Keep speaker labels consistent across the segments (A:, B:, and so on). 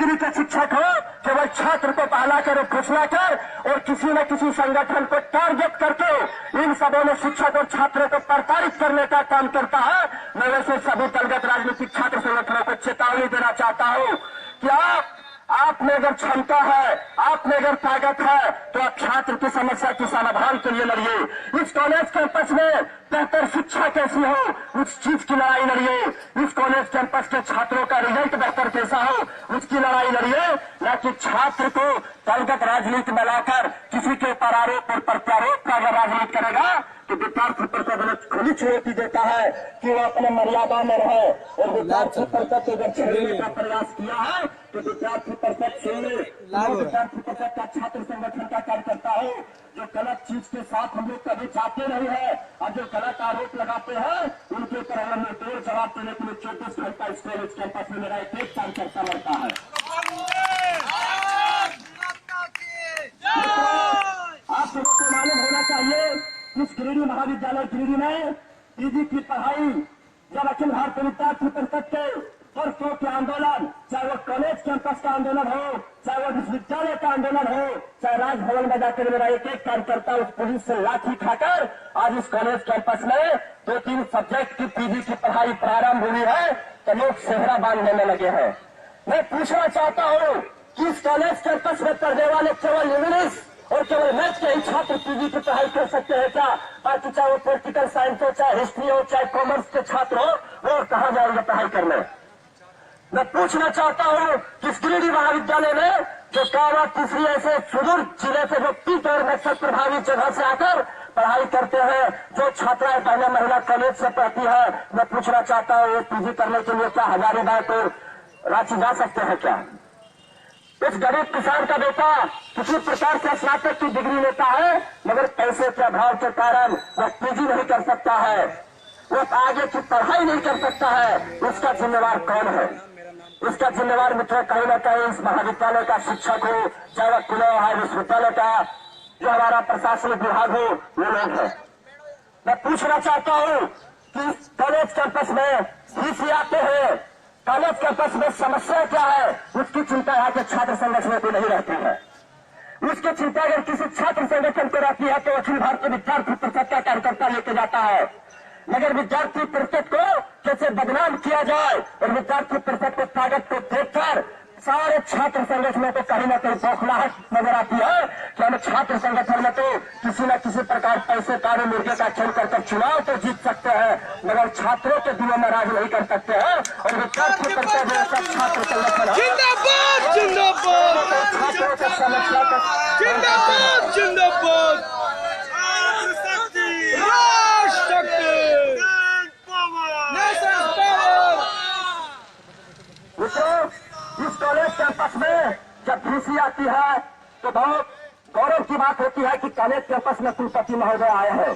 A: Degree के शिक्षक हो केवल छात्र को बहलाकर और फुसलाकर और किसी न किसी संगठन को टारगेट करके इन सबों में शिक्षक और छात्रों को प्रताड़ित करने का काम करता है। मैं वैसे सभी दलगत राजनीतिक छात्र संगठनों को चेतावनी देना चाहता हूं कि आप में अगर क्षमता है, आप में अगर ताकत है, तो आप छात्र की समस्या के समाधान के लिए लड़िए। इस कॉलेज कैंपस में बेहतर शिक्षा कैसी हो उस चीज की लड़ाई लड़िए। इस कॉलेज कैंपस के छात्रों का रिजल्ट बेहतर कैसा हो उसकी लड़ाई लड़िए, न कि छात्र को दलगत राजनीति में लाकर किसी के ऊपर आरोप और प्रत्यारोप का अगर राजनीति करेगा तो विद्यार्थी परिषद खुली चुनौती देता है कि वो अपने मर्यादा में रहे। और विद्यार्थी परिषद अगर छेड़ने का प्रयास किया है तो विद्यार्थी परिषद से विद्यार्थी परिषद का छात्र संगठन का कार्यकर्ता हो जो गलत चीज के साथ हम लोग कभी चाहते नहीं है और जो गलत आरोप लगाते हैं उनके ऊपर हमें निर्दोष जवाब देने के लिए 24 घंटा इस कॉलेज कैंपस में मेरा एक कार्यकर्ता लड़ता है। आप लोगों को मालूम होना चाहिए इस गिरिडीह महाविद्यालय गिरिडीह में पीजी की पढ़ाई जब अखिल भारतीय विद्यार्थी परिषद के वर्षों के आंदोलन, चाहे वो कॉलेज कैंपस का आंदोलन हो, चाहे वो विश्वविद्यालय का आंदोलन हो, चाहे राजभवन में जाकर मेरा एक कार्यकर्ता उस पुलिस से लाठी खाकर आज इस कॉलेज कैंपस में 2-3 सब्जेक्ट की पीजी की पढ़ाई प्रारंभ हुई है तो लोग सेहरा बांधने में लगे हैं। मैं पूछना चाहता हूँ कि इस कॉलेज कैंपस में पढ़ने वाले केवल इंग्लिश और केवल मैथ के ही छात्र पीजी की पढ़ाई कर सकते हैं क्या? बाकी चाहे वो पॉलिटिकल साइंस हो, चाहे हिस्ट्री हो, चाहे कॉमर्स के छात्र हो, वो कहाँ जाएंगे पढ़ाई करने? मैं पूछना चाहता हूँ कि इस गिरिडीह महाविद्यालय में जो कावा तीसरी ऐसे सुदूर जिले से जो पीट और नक्सल प्रभावित जगह से आकर पढ़ाई करते हैं, जो छात्राएं पहले महिला कॉलेज से पढ़ती है, मैं पूछना चाहता हूँ पीजी करने के लिए क्या हजारों तो रांची जा सकते हैं क्या? इस गरीब किसान का बेटा किसी प्रकार से स्नातक की डिग्री लेता है मगर पैसे के अभाव के कारण वह पीजी नहीं कर सकता है, वो आगे की पढ़ाई नहीं कर सकता है। इसका जिम्मेवार कौन है? इसका जिम्मेवार मित्र कहीं न कहीं इस महाविद्यालय का शिक्षक हो, चाहे वह कुलव है विश्वविद्यालय का जो हमारा प्रशासनिक विभाग हो, वो लोग है। मैं पूछना चाहता हूँ कि कॉलेज कैंपस में फीस आते हैं, कॉलेज कैंपस में समस्या क्या है उसकी चिंता यहाँ के छात्र संगठनों को नहीं रहती है। उसकी चिंता अगर किसी छात्र संगठन को रहती है तो अखिल भारतीय विद्यार्थी परिषद का कार्यकर्ता लेके जाता है, मगर विद्यार्थी परिषद को कैसे बदनाम किया जाए और विद्यार्थी परिषद को ताकत को देखकर सारे छात्र संगठनों को कहीं न कहीं बौखलाहट नजर आती है कि हम छात्र संगठन में तो किसी न किसी प्रकार पैसे कारे मुर्गे का खेल कर चुनाव तो जीत सकते हैं मगर छात्रों के दिलों में राज नहीं कर सकते हैं। और विद्यार्थी परिषद जैसा छात्र संगठन छात्रों की समस्या इस कॉलेज कैंपस में जब फीसी आती है तो बहुत गौरव की बात होती है कि कॉलेज कैंपस में कुलपति महोदय आए हैं।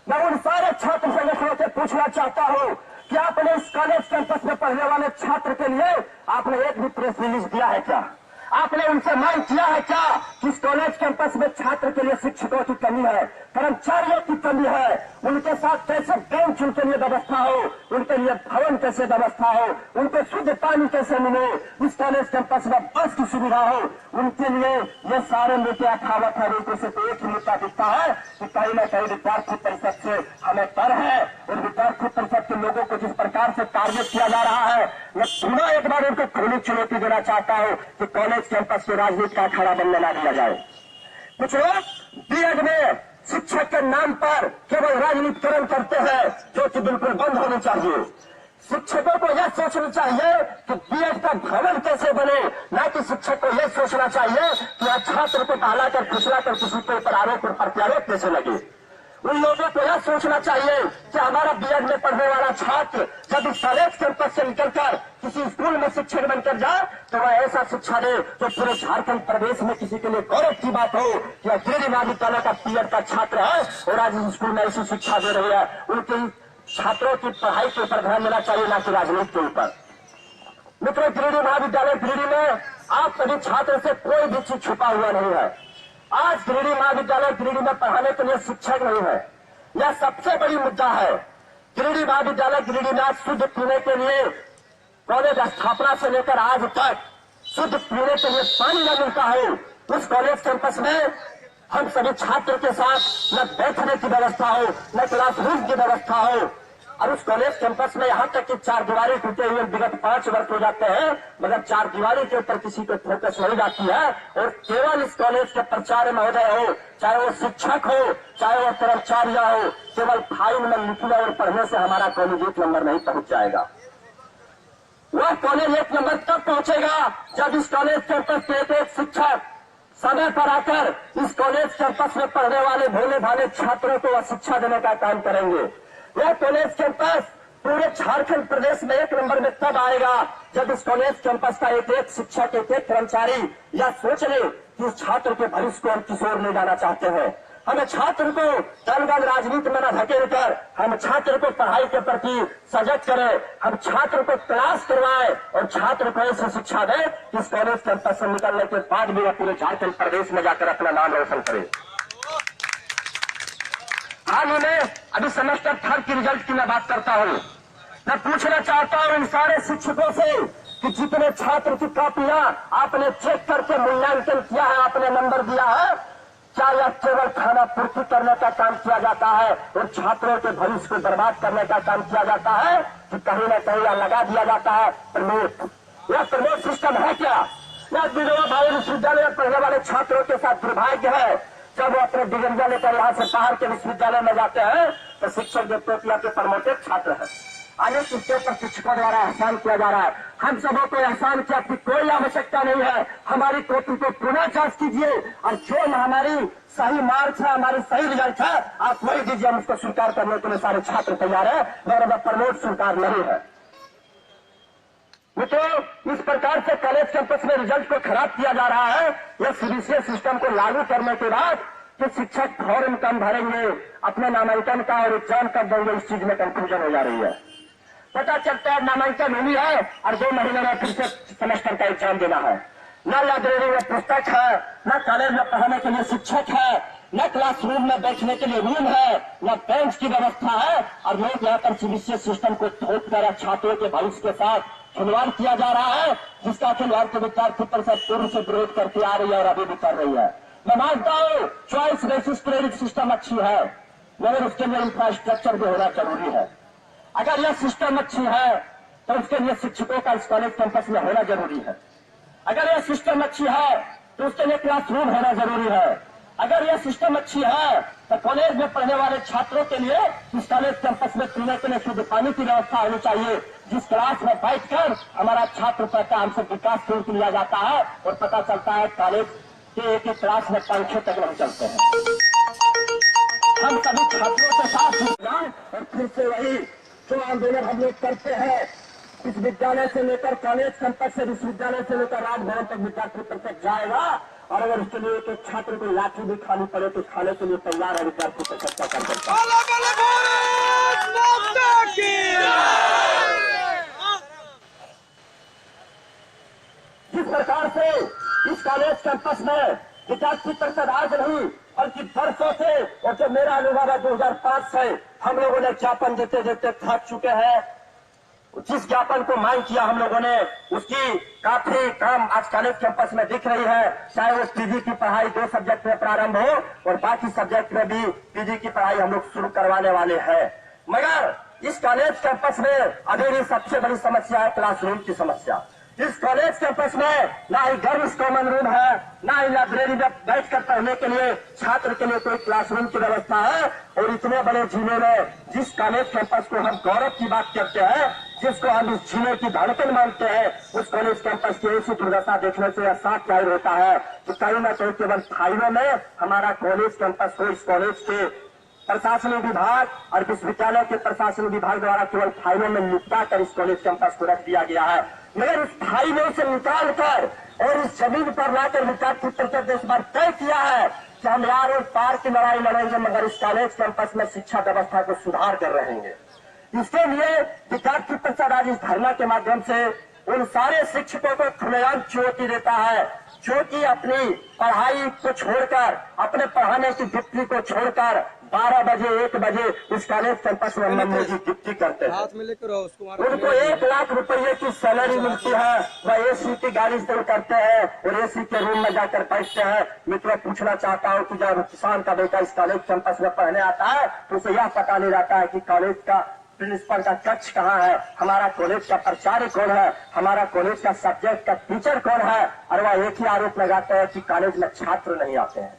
A: मैं उन सारे छात्र संगठनों से पूछना चाहता हूं कि आपने इस कॉलेज कैंपस में पढ़ने वाले छात्र के लिए आपने एक भी प्रेस रिलीज दिया है क्या? आपने उनसे मांग किया है क्या कि इस कॉलेज कैंपस में छात्र के लिए शिक्षकों की कमी है, कर्मचारियों की कमी है, उनके साथ कैसे बेंच उनके लिए व्यवस्था हो, उनके लिए भवन कैसे व्यवस्था हो, उनको शुद्ध पानी कैसे मिले, इस कॉलेज कैंपस में बस की सुविधा हो, उनके लिए ये सारे मुद्दे अठावत है। उनको सिर्फ एक ही मुद्दा दिखता है कि कहीं न कहीं विद्यार्थी परिषद से हमें डर है और विद्यार्थी परिषद के लोगों को जिस प्रकार से टारगेट किया जा रहा है, मैं पुनः एक बार उनको खुली चुनौती देना चाहता हूँ कि कॉलेज कैंपस में राजनीति का अखाड़ा बनने ना दिया जाए। कुछ लोग बीएड में शिक्षक के नाम पर केवल राजनीतिकरण करते हैं जो कि बिल्कुल बंद होनी चाहिए। शिक्षकों को यह सोचना चाहिए कि बीएड का भवन कैसे बने, ना कि शिक्षक को यह सोचना चाहिए कि छात्र को बहलाकर फुसलाकर किसी के ऊपर आरोप और प्रत्यारोप कैसे लगे। उन लोगों को यह सोचना चाहिए कि हमारा बीएड में पढ़ने वाला छात्र जब इस कॉलेज कैंपस से निकलकर किसी स्कूल में शिक्षक बनकर जाए तो वह ऐसा शिक्षा दे जो पूरे झारखंड प्रदेश में किसी के लिए गौरव की बात हो कि गिरिडीह महाविद्यालय का बीएड का छात्र है और आज इस स्कूल में ऐसी शिक्षा दे रही है। उनके छात्रों की पढ़ाई के ऊपर ध्यान देना चाहिए, ना कि राजनीति के ऊपर। मित्रों, गिरिडीह महाविद्यालय गिरिडीह में आप सभी छात्र से कोई भी चीज छुपा हुआ नहीं है। आज गिरिडीह महाविद्यालय गिरिडीह में पढ़ाने के लिए शिक्षक नहीं है, यह सबसे बड़ी मुद्दा है। गिरिडीह महाविद्यालय गिरिडीह में शुद्ध पीने के लिए कॉलेज स्थापना से लेकर आज तक शुद्ध पीने के लिए पानी न मिलता है, उस कॉलेज कैंपस में हम सभी छात्र के साथ न बैठने की व्यवस्था हो, न क्लासरूम की व्यवस्था हो। और उस कॉलेज कैंपस में यहाँ तक कि चार दीवारी टूटे हुए विगत 5 वर्ष हो जाते हैं, मगर चार दीवारी के ऊपर किसी को फोकस नहीं जाती है। और केवल इस कॉलेज के प्राचार्य महोदय हो, चाहे वो शिक्षक हो, चाहे वो कर्मचारिया हो, केवल फाइल में लिखने और पढ़ने से हमारा कॉलेज 1 नंबर नहीं पहुंच जाएगा। वह कॉलेज 1 नंबर तब पहुंचेगा जब इस कॉलेज कैंपस के एक शिक्षक समय पर आकर इस कॉलेज कैंपस में पढ़ने वाले भोले भाले छात्रों को शिक्षा देने का काम करेंगे। यह कॉलेज कैंपस पूरे झारखंड प्रदेश में 1 नंबर में तब आएगा जब इस कॉलेज कैंपस का एक शिक्षक, एक कर्मचारी यह सोच ले कि इस छात्र के भविष्य को हम किशोर ले जाना चाहते हैं। हमें छात्र को दलगत राजनीति में न धकेल कर हम छात्र को पढ़ाई के प्रति सजग करें, हम छात्र को क्लास करवाएं और छात्र को ऐसी शिक्षा दें कि इस कॉलेज कैंपस से निकलने के बाद भी वह पूरे झारखंड प्रदेश में जाकर अपना नाम रोशन करे। हाल ही में अभी सेमेस्टर 3 की रिजल्ट की मैं बात करता हूँ। मैं पूछना चाहता हूँ इन सारे शिक्षकों से कि जितने छात्र की कॉपियां आपने चेक करके मूल्यांकन किया है, आपने नंबर दिया है, क्या यह केवल खाना पूर्ति करने का काम किया जाता है और छात्रों के भविष्य को बर्बाद करने का काम किया जाता है कि कहीं न कहीं यह लगा दिया जाता है प्रमोट? यह प्रमोट सिस्टम है क्या? यह विधवा भाई विश्वविद्यालय में पढ़ने वाले छात्रों के साथ दुर्भाग्य है। जब वो अपने डिग्रियां लेकर यहाँ से बाहर के विश्वविद्यालय में जाते हैं तो शिक्षक देखते हैं कि आपके प्रमोटेड छात्र है। आगे इसके ऊपर शिक्षकों द्वारा एहसान किया जा रहा है। हम सबों को एहसान किया कि कोई आवश्यकता नहीं है, हमारी कॉपी को पुनः जांच कीजिए और जो हमारी सही मार्क्स है, हमारी सही रिजल्ट है, आप वही दीजिए, हम उसको स्वीकार करने के लिए सारे छात्र तैयार है, मगर प्रमोट स्वीकार नहीं है। तो इस प्रकार से कॉलेज कैंपस में रिजल्ट को खराब किया जा रहा है। यह सीबीएसई सिस्टम को लागू करने के बाद कि शिक्षक फॉर्म कम भरेंगे, अपने नामांकन का और एग्जाम कब देंगे, इस चीज में कंफ्यूजन हो जा रही है। पता चलता है नामांकन हुई है और 2 महीने में फिर से सेमेस्टर का एग्जाम देना है। न लाइब्रेरी में पुस्तक है, न कॉलेज में पढ़ाने के लिए शिक्षक है, न क्लासरूम में बैठने के लिए रूम है, न बेंच की व्यवस्था है। और लोग यहाँ पर सीबीएसई सिस्टम को थोप कर छात्रों के भविष्य के साथ खिलवाड़ किया जा रहा है, जिसका खिलवाड़ के विद्यार्थी परिषद पूर्व से विरोध करती आ रही है और अभी भी कर रही है। मैं मानता हूँ चॉइस बेसिस क्रेडिट सिस्टम अच्छी है, मगर उसके लिए इंफ्रास्ट्रक्चर भी होना जरूरी है। अगर यह सिस्टम अच्छी है तो उसके लिए शिक्षकों का इस कॉलेज कैंपस में होना जरूरी है। अगर यह सिस्टम अच्छी है तो उसके लिए क्लासरूम होना जरूरी है। अगर यह सिस्टम अच्छी है तो कॉलेज में पढ़ने वाले छात्रों के लिए इस कॉलेज कैंपस में पीने के लिए शुद्ध पानी की व्यवस्था होनी चाहिए, जिस क्लास में बैठकर हमारा छात्र पढ़ता है, हमसे विकास शुल्क लिया जाता है और पता चलता है कॉलेज के एक क्लास में पंखे तक नहीं चलते हैं। हम सभी छात्रों के साथ जुड़ जाएं और फिर से वही जो आंदोलन हम लोग करते हैं, इस विद्यालय से लेकर कॉलेज कैंपस से विश्वविद्यालय से लेकर राजभवन तक विद्यार्थी परिषद जाएगा और अगर उसके लिए एक छात्र को लाठी भी खानी पड़े तो खाने के लिए तैयार है विद्यार्थी परिषद का कर सकता है। जिस प्रकार से इस कॉलेज कैंपस में विद्यार्थी परिषद आज नहीं बल्कि वर्षों से, और जो मेरा अनुभव है 2005 से, हम लोगों ने ज्ञापन देते देते थक चुके हैं। जिस ज्ञापन को मांग किया हम लोगों ने, उसकी काफी काम आज कॉलेज कैंपस में दिख रही है। चाहे वो पीजी की पढ़ाई 2 सब्जेक्ट में प्रारंभ हो और बाकी सब्जेक्ट में भी पीजी की पढ़ाई हम लोग शुरू करवाने वाले हैं। मगर इस कॉलेज कैंपस में अभी भी सबसे बड़ी समस्या है क्लासरूम की समस्या। इस कॉलेज कैंपस में ना ही गर्ल्स कॉमन रूम है, ना ही लाइब्रेरी में बैठकर पढ़ने के लिए छात्र के लिए कोई क्लासरूम की व्यवस्था है। और इतने बड़े जिले में जिस कॉलेज कैंपस को हम गौरव की बात करते हैं, जिसको हम इस जिले की धड़कन मानते हैं, उस कॉलेज कैंपस की ऐसी दुर्दशा देखने से यह साफ जाहिर होता है कि कहीं न कहीं केवल फाइलों में हमारा कॉलेज कैंपस हो, इस कॉलेज के प्रशासनिक विभाग और विश्वविद्यालय के प्रशासनिक विभाग द्वारा केवल फाइलों में निपटा कर इस कॉलेज कैंपस को रख दिया गया है। मगर इस फाइलों से निकाल कर और इस जमीन पर लाकर विद्यार्थी परिषद ने इस बार तय किया है कि हम यार और पार की लड़ाई लड़ेंगे, मगर इस कॉलेज कैंपस में शिक्षा व्यवस्था को सुधार कर रहेंगे। इसके लिए विद्यार्थी परिषद आज इस धरना के माध्यम से उन सारे शिक्षकों को खुलेआम चुनौती देता है जो कि अपनी पढ़ाई को छोड़कर, अपने पढ़ाने की वृत्ति को छोड़कर 12 बजे 1 बजे इस कॉलेज कैंपस में मनमोहन जी ड्यूटी करते हैं।
B: हाथ में लेकर उसको
A: उनको 1 लाख रुपये की सैलरी मिलती है, वह एसी की गाड़ी से उतरते हैं और एसी के रूम में जाकर बैठते हैं। मित्रों, पूछना चाहता हूँ कि जब किसान का बेटा इस कॉलेज कैंपस में पढ़ने आता है तो उसे यह पता नहीं रहता है कि कॉलेज का प्रिंसिपल का कक्ष कहाँ है, हमारा कॉलेज का प्राचार्य कौन है, हमारा कॉलेज का सब्जेक्ट का टीचर कौन है। और वह एक ही आरोप लगाते हैं कि कॉलेज में छात्र नहीं आते हैं,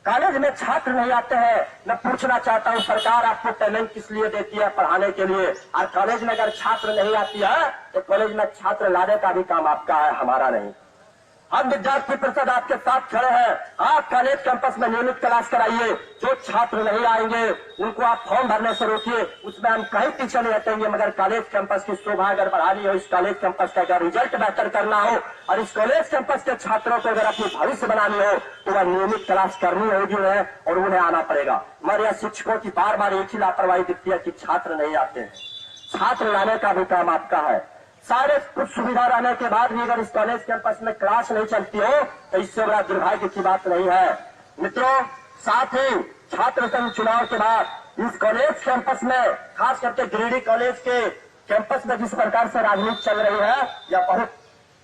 A: कॉलेज में छात्र नहीं आते हैं। मैं पूछना चाहता हूं, सरकार आपको पेमेंट किस लिए देती है? पढ़ाने के लिए। और कॉलेज में अगर छात्र नहीं आती है तो कॉलेज में छात्र लाने का भी काम आपका है, हमारा नहीं। हम विद्यार्थी परिषद आपके साथ खड़े हैं। आप कॉलेज कैंपस में नियमित क्लास कराइए। जो छात्र नहीं आएंगे उनको आप फॉर्म भरने से रोकिए, उसमें हम कहीं पीछे नहीं हटेंगे। मगर कॉलेज कैंपस की शोभा अगर बढ़ानी हो, इस कॉलेज कैंपस का अगर रिजल्ट बेहतर करना हो और इस कॉलेज कैंपस के छात्रों को अगर अपनी भविष्य बनानी हो तो वह नियमित क्लास करनी होगी उन्हें, और उन्हें आना पड़ेगा। हमारे यहाँ शिक्षकों की बार बार एक ही लापरवाही दिखती है कि छात्र नहीं आते हैं। छात्र लाने का भी काम आपका है। सारे कुछ सुविधा रहने के बाद भी अगर इस कॉलेज कैंपस में क्लास नहीं चलती हो तो इससे बड़ा दुर्भाग्य की बात नहीं है। मित्रों, साथ ही छात्र संघ चुनाव के बाद इस कॉलेज कैंपस में, खास करके गिरिडीह कॉलेज के कैंपस में जिस प्रकार से राजनीति चल रही है, यह बहुत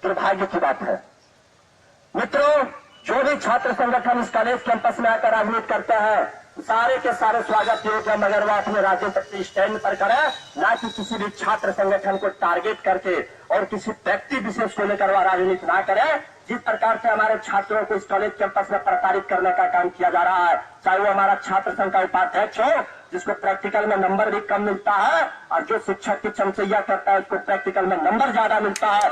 A: दुर्भाग्य की बात है। मित्रों, जो भी छात्र संगठन इस कॉलेज कैंपस में आकर राजनीति करते हैं सारे के सारे स्वागत योग्य, मगर वह अपने राजनीतिक स्टैंड पर करे, ना कि किसी भी छात्र संगठन को टारगेट करके और किसी व्यक्ति विशेष को लेकर वह राजनीति ना करे। जिस प्रकार से हमारे छात्रों को इस कॉलेज कैंपस में प्रताड़ित करने का काम किया जा रहा है, चाहे वो हमारा छात्र संघ का उपाध्यक्ष हो जिसको प्रैक्टिकल में नंबर भी कम मिलता है, और जो शिक्षक की चमचैया करता है उसको प्रैक्टिकल में नंबर ज्यादा मिलता है।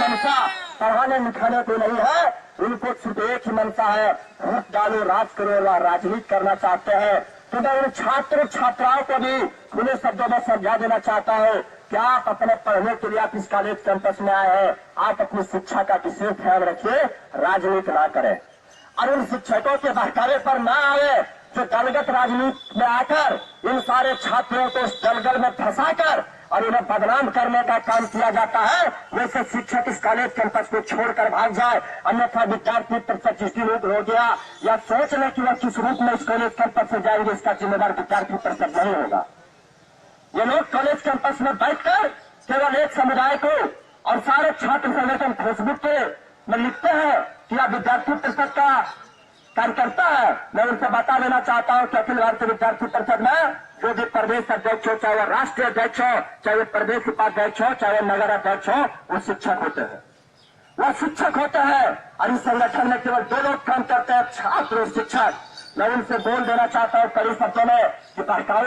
A: मंशा पढ़ाने लिखाने को नहीं है, उनको सिर्फ एक ही मंशा है, वोट डालो, राज करो, और राजनीति करना चाहते हैं। तो मैं उन छात्र छात्राओं को भी खुले शब्दों में समझा देना चाहता हूँ कि आप अपने पढ़ने के लिए आप इस कॉलेज कैंपस में आए हैं, आप अपनी शिक्षा का विशेष ध्यान रखिए, राजनीति ना करें। और उन शिक्षकों के बहकावे पर ना आए जो दलगत राजनीति में आकर इन सारे छात्रों को इस दलगल में फंसाकर और उन्हें बदनाम करने का काम किया जाता है। वैसे शिक्षक इस कॉलेज कैंपस को छोड़कर भाग जाए, अन्यथा विद्यार्थी परिषद जिस दिन हो गया या सोच ले कि वह किस रूप में इस कॉलेज कैंपस से जाएंगे, इसका जिम्मेदार विद्यार्थी परिषद नहीं होगा। ये लोग कॉलेज कैंपस में बैठकर केवल एक समुदाय को और सारे छात्र संगठन फेसबुक पे में लिखते हैं कि यह विद्यार्थी परिषद का कार्यकर्ता है। मैं उनसे बता देना चाहता हूं कि अखिल भारतीय विद्यार्थी परिषद में जो भी प्रदेश अध्यक्ष हो, चाहे वह राष्ट्रीय अध्यक्ष हो, चाहे वह प्रदेश उपाध्यक्ष हो, चाहे वह नगर अध्यक्ष हो, वो शिक्षक होते हैं। वह शिक्षक होते हैं और इस संगठन में केवल 2 लोग काम करते हैं, छात्र और शिक्षक। मैं उनसे बोल देना चाहता हूं कड़ी शब्दों में कि बहकावे